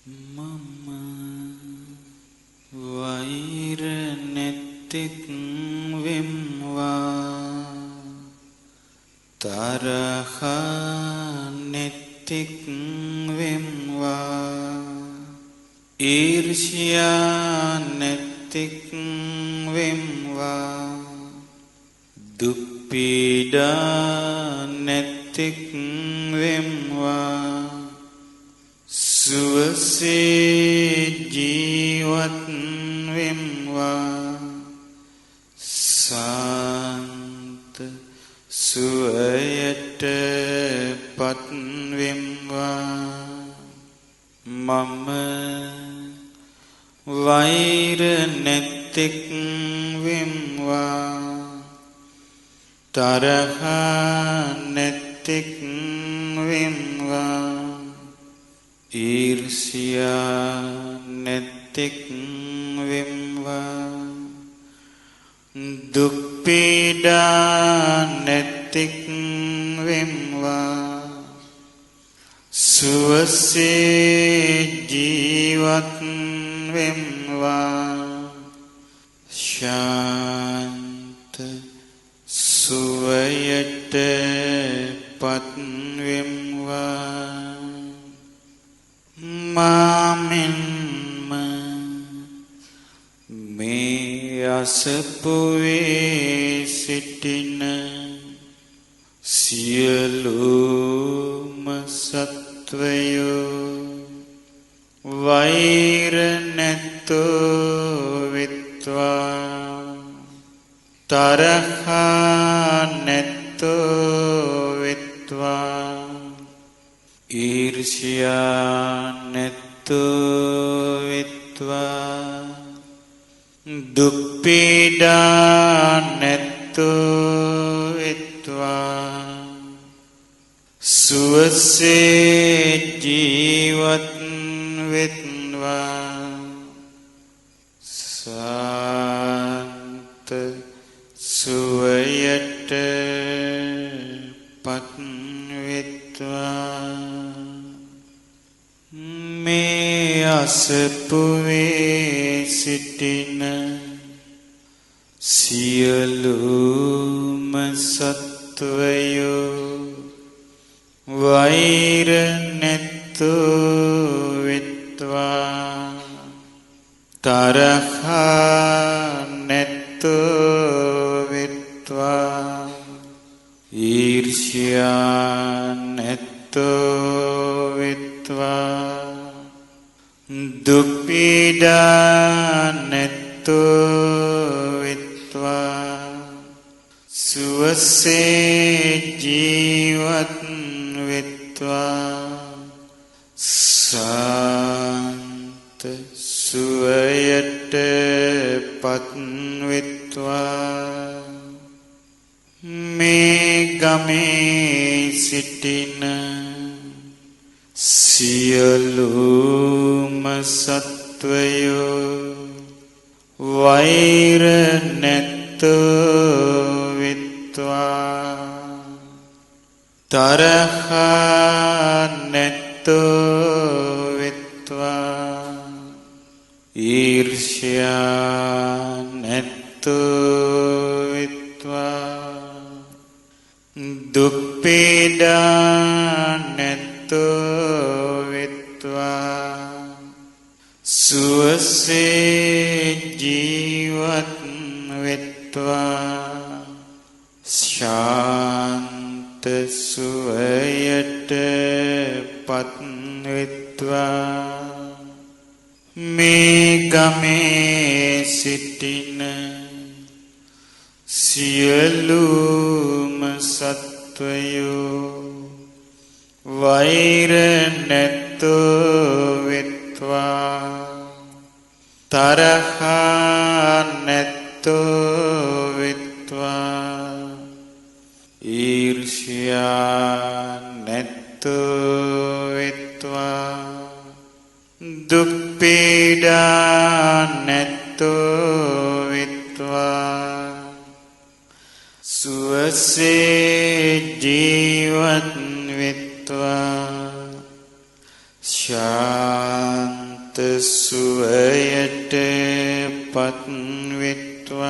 මම වෛර නැත්තෙක් වෙම්වා තරහ නැත්තෙක් වෙම්වා ඊර්ෂ්‍යා නැත්තෙක් වෙම්වා දුක් පීඩා නැත්තෙක් වෙම්වා සුවසේ ජීවත් වෙම්වා සාන්ත සුවයට පත් වෙම්වා මම වෛර නැත්තෙක් වෙම්වා තරහ නැත්තෙක් වෙම්වා ඊර්ෂ්‍යා නැත්තෙක් වෙම්වා දුක් පීඩා නැත්තෙක් වෙම්වා සුවසේ ජීවත් වෙම්වා ශාන්ත සුවයට පත් වෙම්වා මාමෙන්ම මේ අසපුවේ සිටින සියලුම සත්වයෝ වෛර නැත්තෝ වෙත්වා තරහ නැත්තෝ වෙත්වා ඊර්ෂ්‍යා නැත්තෝ වෙත්වා දුක් පීඩා නැත්තෝ වෙත්වා සුවසේ ජීවත් වෙත්වා සාන්ත සුවයට පත් වෙත්වා මේ අසපුවේ සිටින සියලුම සත්වයෝ වෛර නැත්තෝ වෙත්වා තරහ නැත්තෝ වෙත්වා ඊර්ෂ්‍යා නැත්තෝ වෙත්වා දුක් පීඩා නැත්තෝ වෙත්වා සුවසේ ජීවත් වෙත්වා සාන්ත සුවයට පත් වෙත්වා මේ ගමේ සිටින සියලුම සත්වයෝ වෛර නැත්තෝ වෙත්වා තරහ නැත්තෝ වෙත්වා ඊර්ෂ්‍යා නැත්තෝ වෙත්වා දුක් පීඩා නැත්තෝ වෙත්වා සුවසේ ජීවත් වෙත්වා ශාන්ත සුවයට පත් වෙත්වා මේ ගමේ සිටින සියලුම සත්වයෝ වෛර නැත්තෝ වෙත්වා තරහ නැත්තෝ වෙත්වා ඊර්ෂ්‍යා නැත්තෝ වෙත්වා දුක් පීඩා නැත්තෝ වෙත්වා සුවසේ ජීවත් වෙත්වා ශාන්ත සුවයට පත්වෙත්වා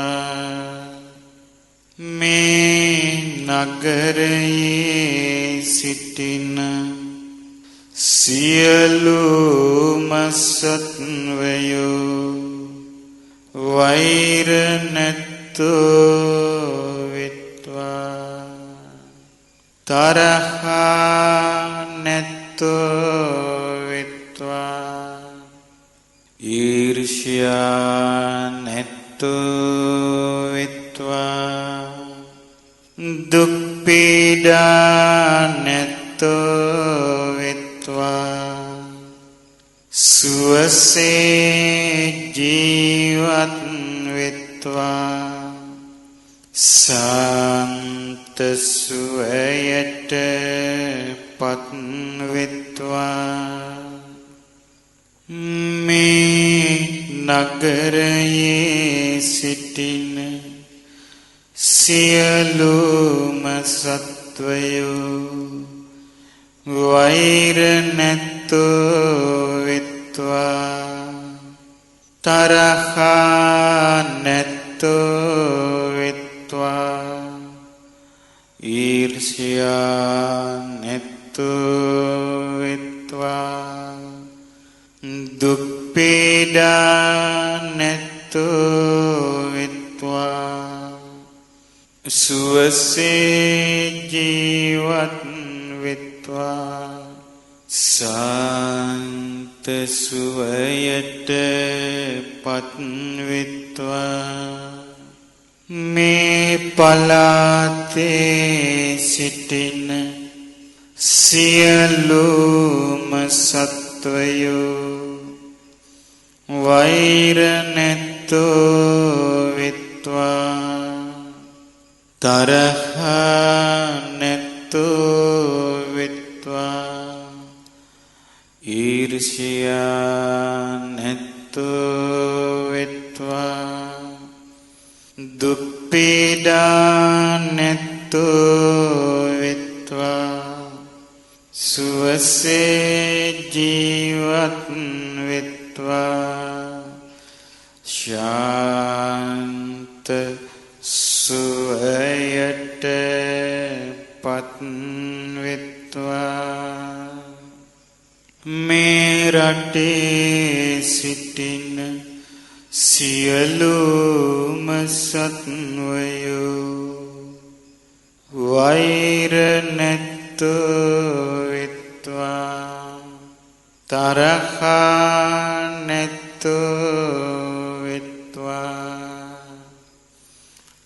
මේ නගරයේ සිටින සියලුම සත්වයෝ වෛර නැත්තෝ වෙත්වා තරහා නැත්තෝ වෙත්වා ඊර්ෂ්‍යා නැත්තෝ වෙත්වා දුක් පීඩා නැත්තෝ වෙත්වා සුවසේ ජීවත් වෙත්වා සාන්ත සුවයට පත් වෙත්වා මේ නගරයේ සිටින සියලුම සත්වයෝ වෛර නැත්තෝ වෙත්වා තරහා නැත්තෝ වෙත්වා ඊර්ෂ්‍යා නැත්තෝ වෙත්වා දුක් පීඩා නැත්තෝ වෙත්වා සුවසේ ජීවත් වෙත්වා සාන්ත සුවයට පත් වෙත්වා මේ පලාතේ සිටින සියලුම සත්වයෝ වෛර නැත්තෝ වෙත්වා තරහා නැත්තෝ වෙත්වා ඊර්ෂ්‍යා නැත්තෝ වෙත්වා දුක් පීඩා නැත්තෝ වෙත්වා සුවසේ ජීවත් වෙත්වා ශාන්ත සුවයට පත් වෙත්වා මේ රටේ සිටින සියලුම සත්වයෝ වෛර නැත්තෝ වෙත්වා තරහා නැත්තෝ වෙත්වා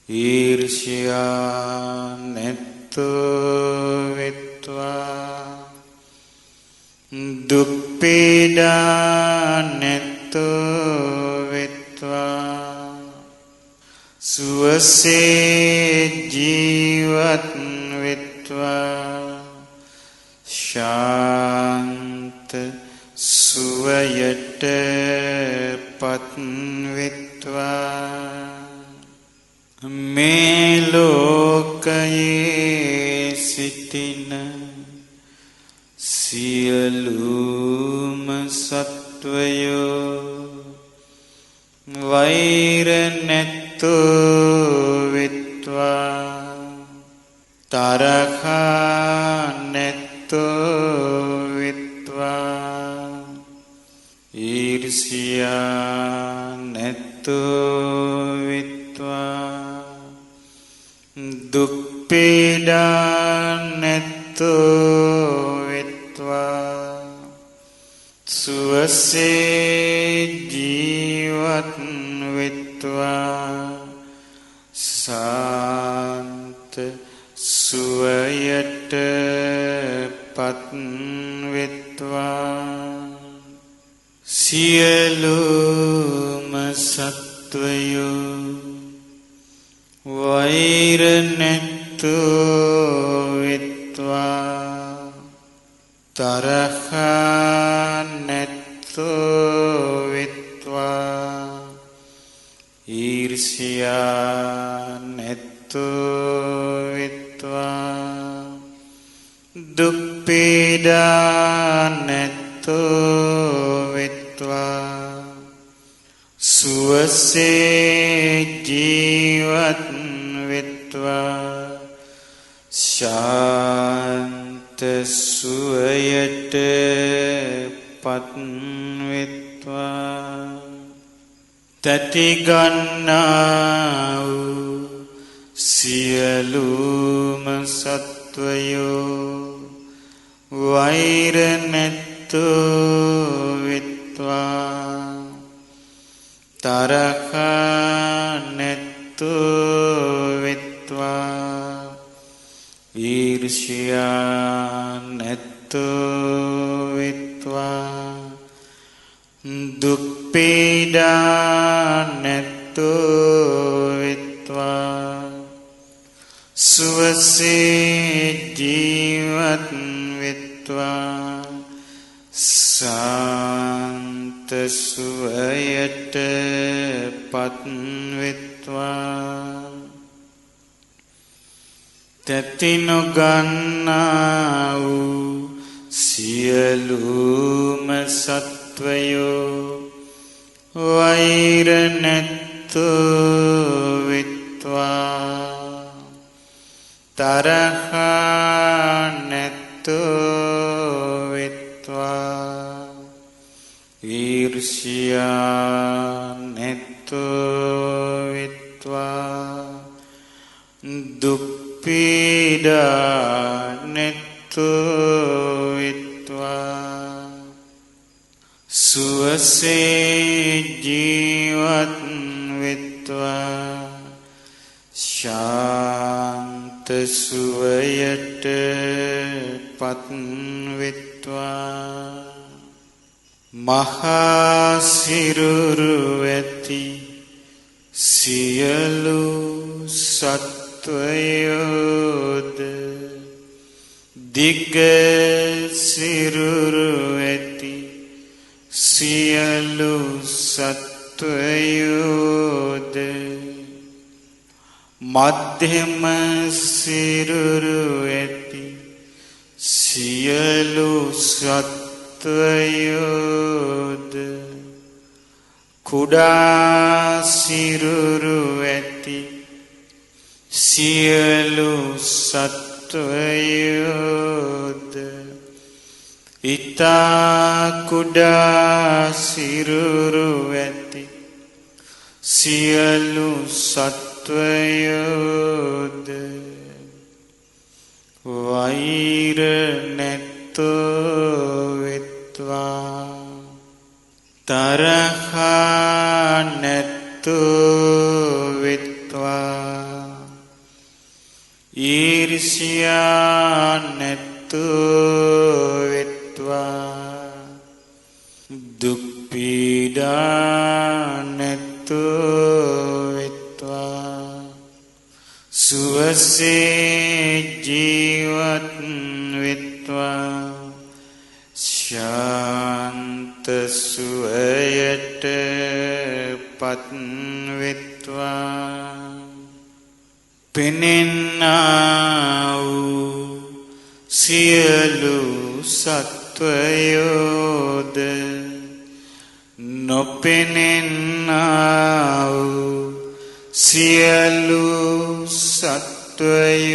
ඊර්ෂ්‍යා නැත්තෝ වෙත්වා දුක් පීඩා නැත්තෝ වෙත්වා සුවසේ ජීවත් වෙත්වා ශාන්ත සුවයට පත් වෙත්වා මේ ලෝකයේ සිටින සියලුම සත්වයෝ වෛර නැත්තෝ වෙත්වා තරහා නැත්තෝ වෙත්වා ඊර්ෂ්‍යා නැත්තෝ වෙත්වා දුක් පීඩා නැත්තෝ වෙත්වා සුවසේ ජීවත් වෙත්වා සාන්ත සුවයට පත් වෙත්වා සියලුම සත්වයෝ වෛර නැත්තෝ වෙත්වා තරහා නැත්තෝ වෙත්වා ඊර්ෂ්‍යා නැත්තෝ වෙත්වා දුක් පීඩා නැත්තෝ වෙත්වා සුවසේ ජීවත් වෙත්වා ශාන්ත සුවයට පත් වෙත්වා තති ගන්නා වූ සියලුම සත්වයෝ වෛර නැත්තෝ වෙත්වා තරහ නැත්තෝ වෙත්වා ඊර්ෂ්‍යා නැත්තෝ වෙත්වා දුක් පීඩා නැත්තෝ වෙත්වා සුවසේ ජීවත් වෙත්වා සාන්ත සුවයට පත් වෙත්වා තැති නොගන්නා වූ සියලුම සත්වයෝ වෛර නැත්තෝ වෙත්වා තරහ නැත්තෝ වෙත්වා ඊර්ෂ්‍යා නැත්තෝ වෙත්වා දුක් පීඩා නැත්තෝ වෙත්වා සුවසේ ජීවත් වෙත්වා ශාන්ත සුවයට පත් වෙත්වා මහා සිරුරු ඇති සියලු සත්වයෝද දිග සිරුරු ඇති සියලු සත්වයෝද මධ්‍යම සිරුරු ඇති සියලු සත්වයෝද කුඩා සිරුරු ඇති සියලු සත්වයෝද ඉතා කුඩා සිරුරු ඇති සියලු සත්වයෝද වෛර නැත්තෝ වෙත්වා තරහ නැත්තෝ වෙත්වා ඊර්ෂ්‍යා නැත්තෝ වෙත්වා දුක් පීඩා නැත්තෝ වෙත්වා සුවසේ ජීවත් වෙත්වා ශාන්ත සුවයට පත් වෙත්වා පෙනෙන්නා වූ සියලු සත්වයෝද නොපෙනෙන්නා වූ සියලු සත්වයෝද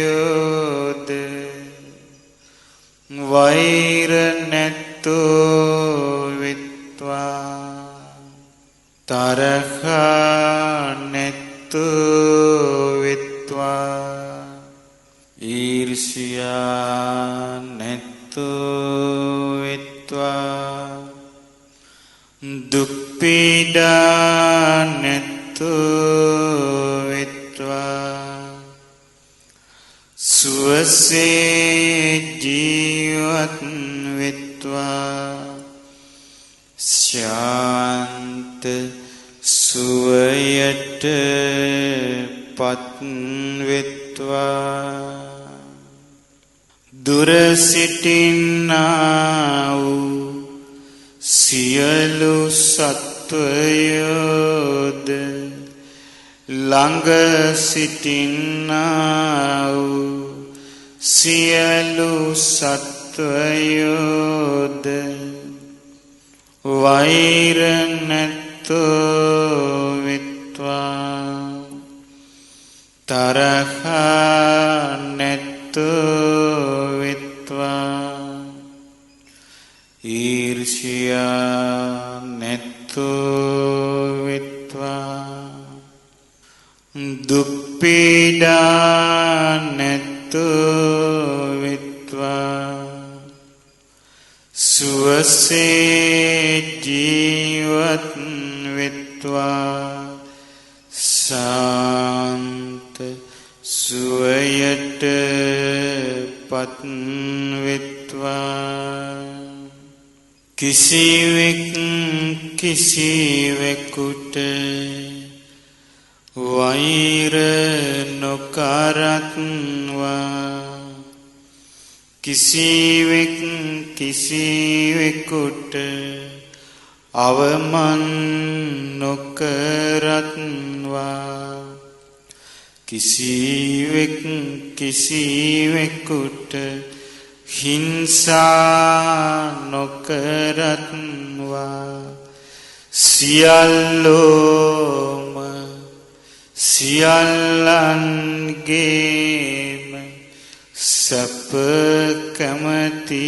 වෛර නැත්තෝ වෙත්වා තරහ නැත්තෝ වෙත්වා ඊර්ෂ්‍යා නැත්තෝ වෙත්වා දුක් පීඩා නැත්තෝ වෙත්වා සුවසේ ජීවත් වෙත්වා ශාන්ත සුවයට පත් වෙත්වා දුර සිටින්නා වූ සියලු සත්වයෝද ළඟ සිටින්නා වූ සියලු සත්වයෝද වෛර නැත්තෝ තරහ නැතු විත්වා ඊර්ෂ්‍යා නැතු විත්වා දුක් පීඩා නැතු විත්වා සුවසේ ජීවත් විත්වා සාන්ත සුවයට පත් විත්වා කිසිවෙක් කිසිවෙකුට වෛර නොකරත්වා කිසිවෙක් කිසිවෙකුට අවමන් නොකරත්වා කිසිවෙක් කිසිවෙකුට හිංසා නොකරත්වා සියල්ලෝම සියල්ලන්ගේම සැප කැමති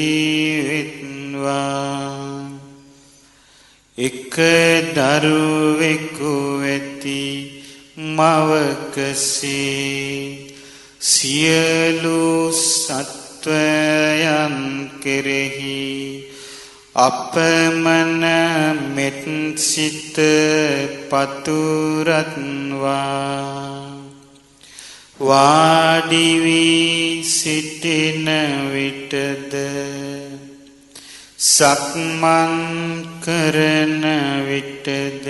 වෙත්වා එක දරුවෙකු වෙති මවකසේ සියලු සත්වයන් කෙරෙහි අපමණ මෙත් සිත පතුරත්වා වාඩි වී සිටින විටද සක්මන් කරන විටද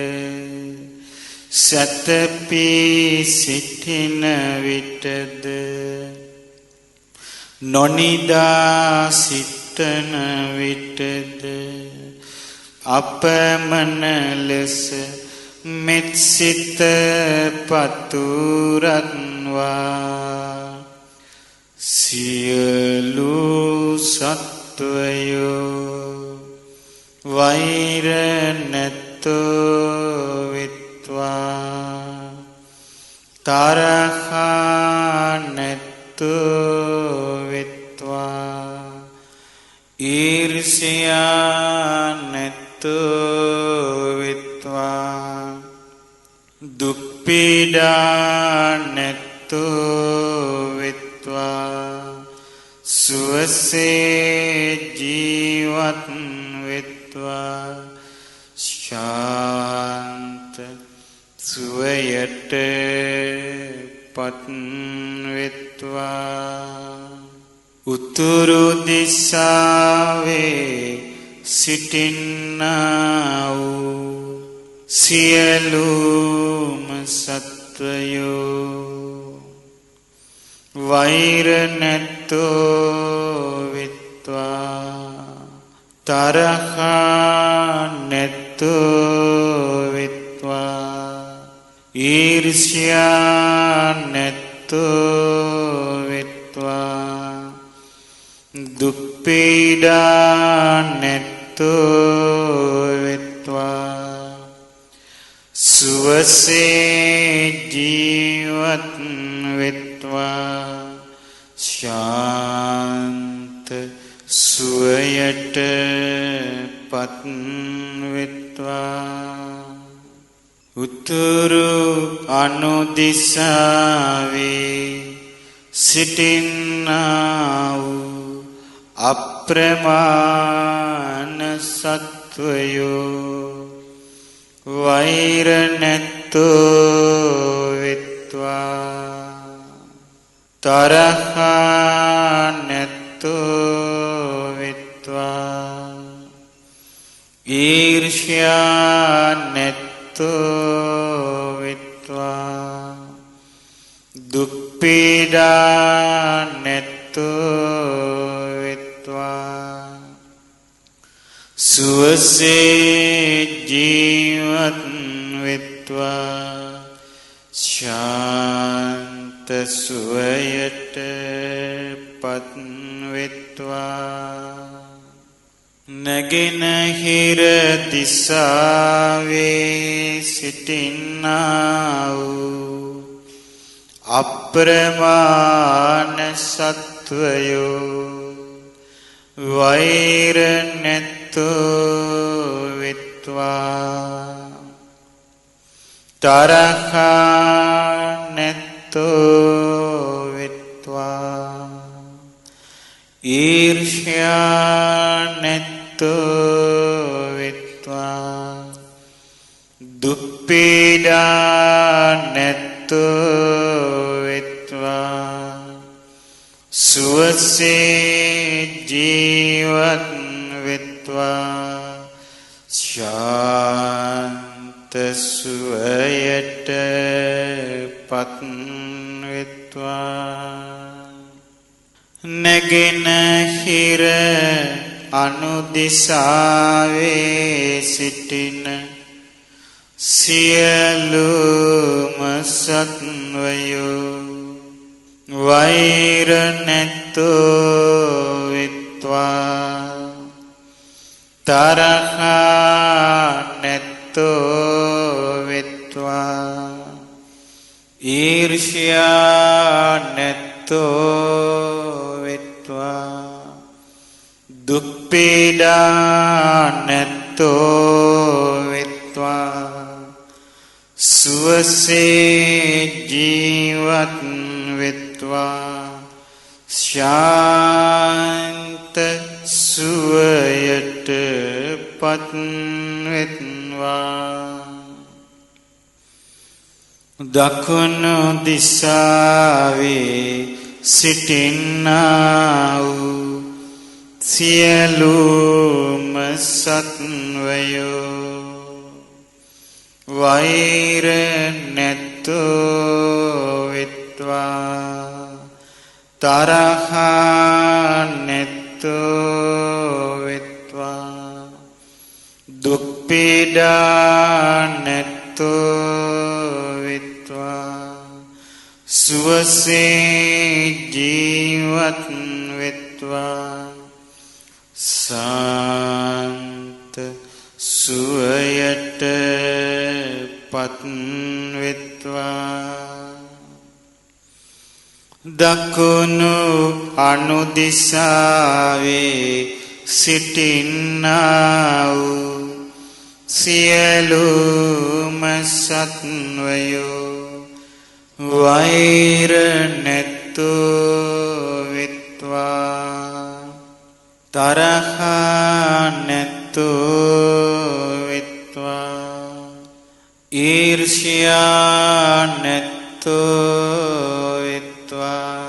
සැතපී සිටින විටද නොනිදා සිටන විටද අපමණ ලෙස මෙත් සිත පතුරත්වා සියලු සත්වයෝ වෛර නැතෝ විත්වා තරහ නැතෝ විත්වා ඊර්ෂ්‍යා නැතෝ විත්වා දුක් පීඩා නැතෝ විත්වා සුවසේ ජීවත් විත්වා ශාන්ත සුවයට පත් විත්වා උතුරු දිසාවේ සිටින්නා වූ සියලුම සත්වයෝ වෛර නැතෝ විත්වා තරහ නැතෝ විත්වා ඊර්ෂ්‍යා නැතෝ විත්වා දුක් පීඩා නැතෝ විත්වා සුවසේ ජීවත් විත්වා ශාන්ත සුවයට පත් විත්වා උතුරු අනුදිසාවේ සිටින්නා වූ අප්‍රමාණ සත්වයෝ වෛර නැතෝ විත්වා තරහ නැතෝ විත්වා ඊර්ෂ්‍යා නැතෝ විත්වා දුක් පීඩා නැතෝ විත්වා සුවසේ ජීවත් විත්වා ශාන්ත සුවයට පත් විත්වා නැගෙනහිර දිසාවේ සිටින්නා වූ අප්‍රමාණ සත්වයෝ වෛර නැත්තෝ විත්වා තරහ නැත්තෝ විත්වා ඊර්ෂ්‍යා නැත්තෝ විත්වා දුක් පීඩා නැත්තෝ විත්වා සුවසේ ජීවත් විත්වා ශාන්ත සුවයට පත් විත්වා නැගෙනහිර අනුදිසාවේ සිටින සියලුම සත්වයෝ වෛර නැත්තෝ විත්වා තරහ නැත්තෝ විත්වා ඊර්ෂ්‍යා නැත්තෝ විත්වා දුක් පීඩා නැත්තෝ විත්වා සුවසේ ජීවත් විත්වා ශාන්ත සුවයට පත් විත්වා දකුණු දිසාවේ සිටින්නා වූ සියලුම සත්වයෝ වෛර නැත්තෝ විත්වා තරහ නැත්තෝ විත්වා දුක් පීඩා නැත්තෝ විත්වා සුවසේ ජීවත් විත්වා සාන්ත සුවයට පත් විත්වා දකුණු අනුදිසාවේ සිටින්නා වූ සියලුම සත්වයෝ වෛර නැත්තෝ විත්වා තරහ නැත්තෝ විත්වා ඊර්ෂ්‍යා නැත්තෝ විත්වා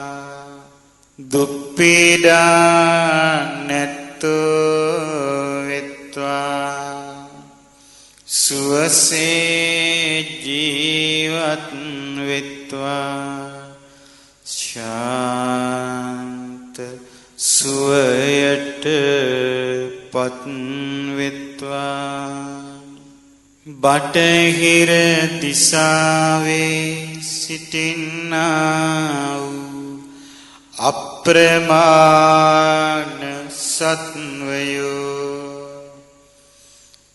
දුක් පීඩා නැත්තෝ විත්වා සුවසේ ජීවත් විත්වා ශාන්ත සුවයට පත් විත්වා බටහිර දිසාවේ සිටින්නා වූ අප්‍රමාණ සත්වයෝ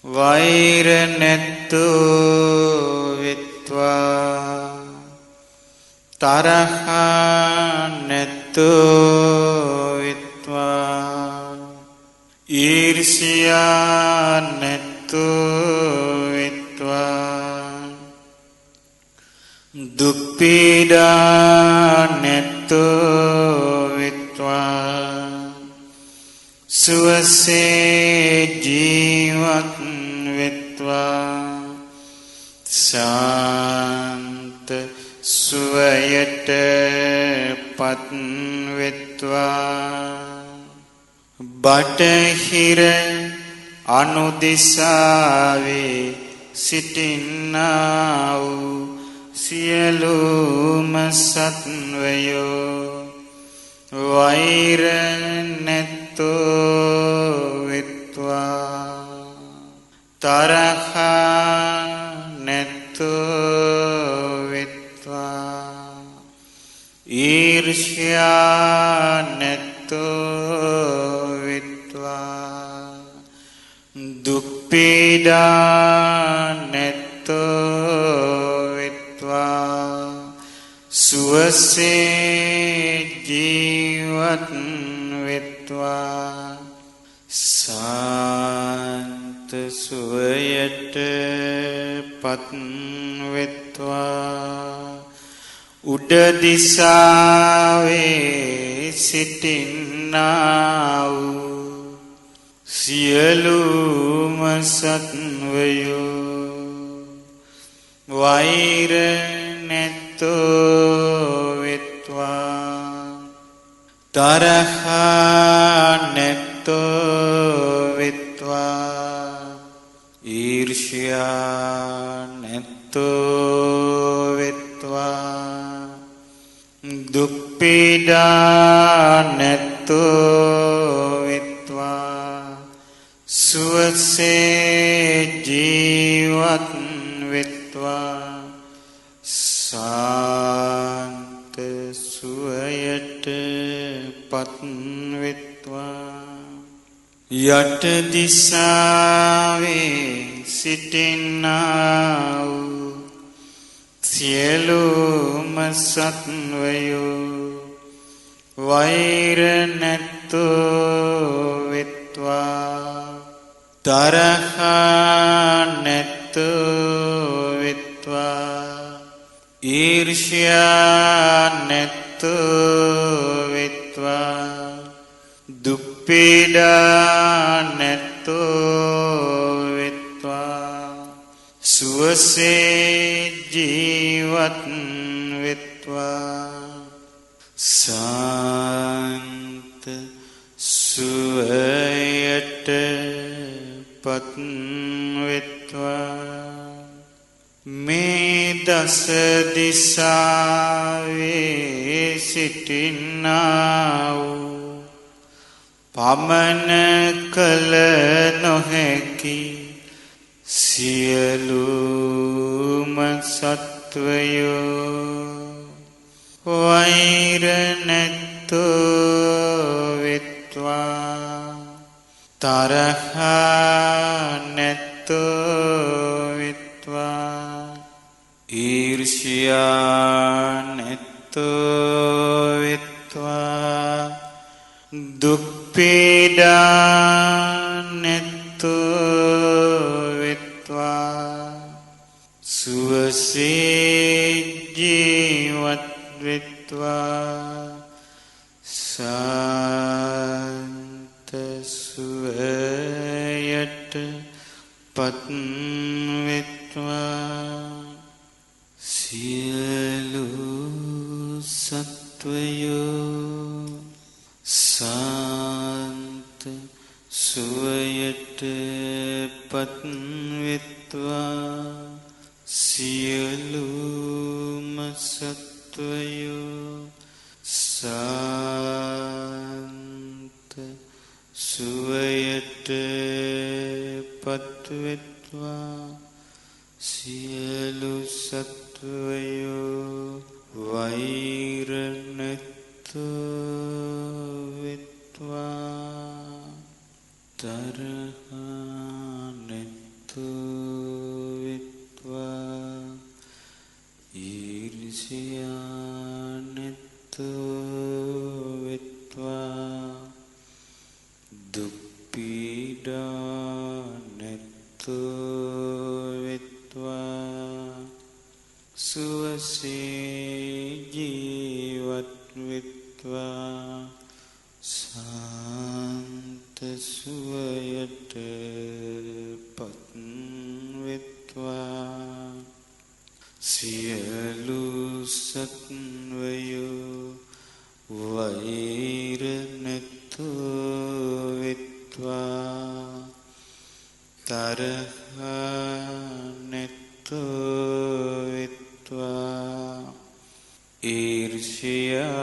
වෛර නැත්තෝ විත්වා තරහ නැත්තෝ විත්වා ඊර්ෂ්‍යා නැත්තෝ විත්වා දුක් පීඩා නැත්තෝ විත්වා සුවසේ ජීවත් විත්වා ශාන්ත සුවයට පත් විත්වා බටහිර අනුදිසාවේ සිටින්නා වූ සියලුම සත්වයෝ වෛර නැත්තෝ විත්වා තරහ නැත්තෝ විත්වා ඊර්ෂ්‍යා නැත්තෝ විත්වා දුක් පීඩා නැත්තෝ විත්වා සුව සුවසේ ජීවත් වෙත්වා සාන්ත සුවයට පත් වෙත්වා උඩ දිසාවේ සිටින්නා වූ සියලුම සත්වයෝ වෛර නැත්තෝ වෙත්වා තරහා නැත්තෝ වෙත්වා ඊර්ෂ්‍යා නැත්තෝ වෙත්වා දුක් පීඩා නැත්තෝ වෙත්වා සුවසේ ජීවත් වෙත්වා සාන්ත සුවයට පත් වෙත්වා යට දිසාවේ සිටින්නා වූ සියලුම සත්වයෝ වෛර නැත්තෝ වෙත්වා තරහා නැත්තෝ වෙත්වා ඊර්ෂ්‍යා නැත්තෝ වෙත්වා දුක් පීඩා නැත්තෝ වෙත්වා සුවසේ ජීවත් වෙත්වා සාන්ත සුවයට පත් වෙත්වා මේ දස දිසාවේ සිටින්නා වූ පමන කල නොහැකි සියලුම සත්වයෝ වෛර නැත්තෝ වෙත්වා තරහා නැත්තෝ වෙත්වා ඊර්ෂ්‍යා නැත්තෝ වෙත්වා දුක් පීඩා නැත්තෝ වෙත්වා සුවසේ ජීවත් වෙත්වා සාන්ත සුවයට පත් වෙත්වා සියලු සත්වයෝ සාන්ත සුවයට පත් වෙත්වා සියලුම සත්වයෝ සාන්ත සුවයට පත් වෙත්වා සියලු සත්වයෝ වෛර නැත්තෝ වෙත්වා තරහා නැත්තෝ වෙත්වා ඊර්ෂ්‍යා නැත්තෝ වෙත්වා දුක් පීඩා නැත්තෝ වෙත්වා සුවසේ ජීවත් වෙත්වා සාන්ත සුවයට පත් වෙත්වා සියලු සත්වයෝ වෛර නැත්තෝ වෙත්වා තරහා නැත්තෝ වෙත්වා ඊර්ෂ්‍යා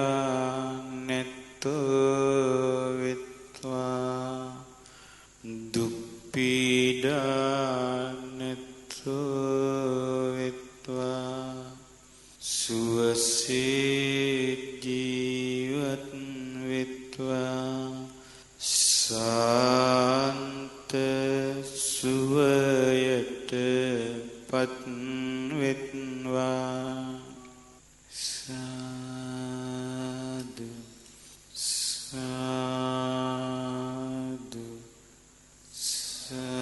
නැත්තෝ වෙත්වා දුක් පීඩා නැත්තෝ වෙත්වා සුවසේ ජීවත් වෙත්වා සාන්ත සුවයට පත් වෙත්වා साधु साधु